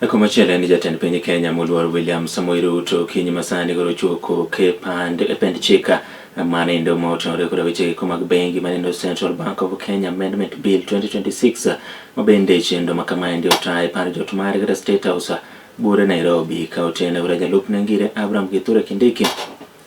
Kuma chele ni jatend piny Kenya moluor William Samoei Ruto kinyi masani goro chuoko ke pend chika manindo motenore kod weche mag bengi manindo Central Bank of Kenya Amendment Bill 2026 mabende chendo makamaendi otae par jot mare kata State House bure Nairobi ka otene kod jalupne ngire Abraham Kithure Kindiki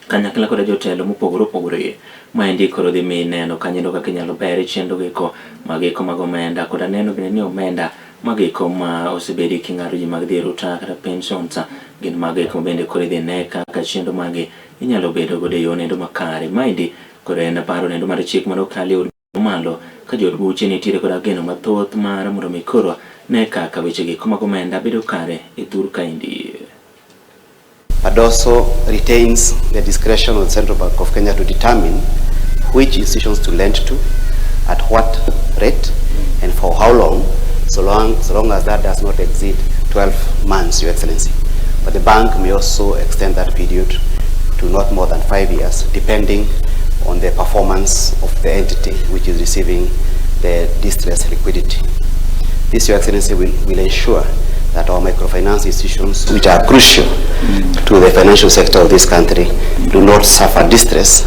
kanyakla kod jotelo mopogore maendi koro dhi mi neno kanyendo kaka inyalo ber chendo giko magiko mag omenda kod neno bende ni omenda magiko ma osebedi king'ado ji mag dhier uta kata pensions gin magiko bende koro idhi ne kaka chendo magi inyalo bedo godo e yo nendo makare. Maendi koro en paro nendo mar chik mane okali od malo ka jod buche nitiere kod ageno mathoth mar mondo mi koro ne kaka weche giko mag omenda bedo kare e thur kaendi. But also retains the discretion of the Central Bank of Kenya to determine which institutions to lend to, at what rate, and for how long, so long as that does not exceed 12 months, Your Excellency. But the bank may also extend that period to not more than 5 years, depending on the performance of the entity which is receiving the distressed liquidity. This, Your Excellency, will ensure that our microfinance institutions, which are crucial to the financial sector of this country, do not suffer distress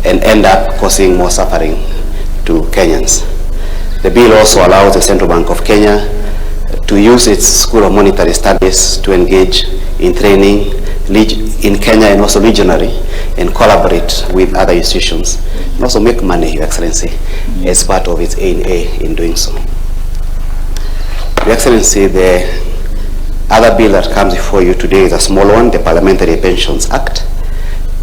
and end up causing more suffering to Kenyans. The bill also allows the Central Bank of Kenya to use its School of Monetary Studies to engage in training in Kenya and also regionally, and collaborate with other institutions, and also make money, Your Excellency, as part of its A&A in doing so. Your Excellency, the other bill that comes before you today is a small one, the Parliamentary Pensions Act.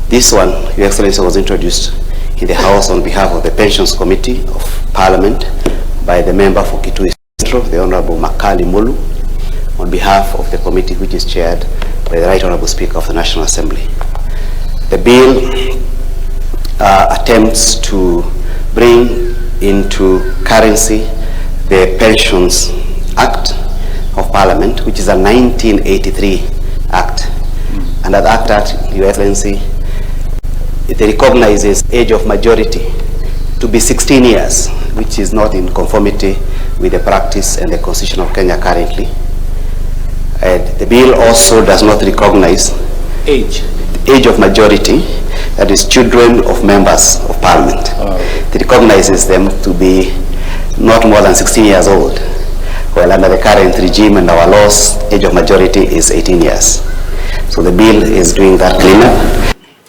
This one, Your Excellency, was introduced in the House on behalf of the Pensions Committee of Parliament by the member for Kitui Central, the Honorable Makali Mulu, on behalf of the committee which is chaired by the Right Honorable Speaker of the National Assembly. The bill attempts to bring into currency the Pensions Act of Parliament, which is a 1983 Act. And that Act, Your Excellency, it recognizes age of majority to be 16 years, which is not in conformity with the practice and the Constitution of Kenya currently. And the bill also does not recognize age of majority, that is children of members of Parliament. It recognizes them to be not more than 16 years old. Well, under the current regime and our laws, age of majority is 18 years. So the bill is doing that cleanup.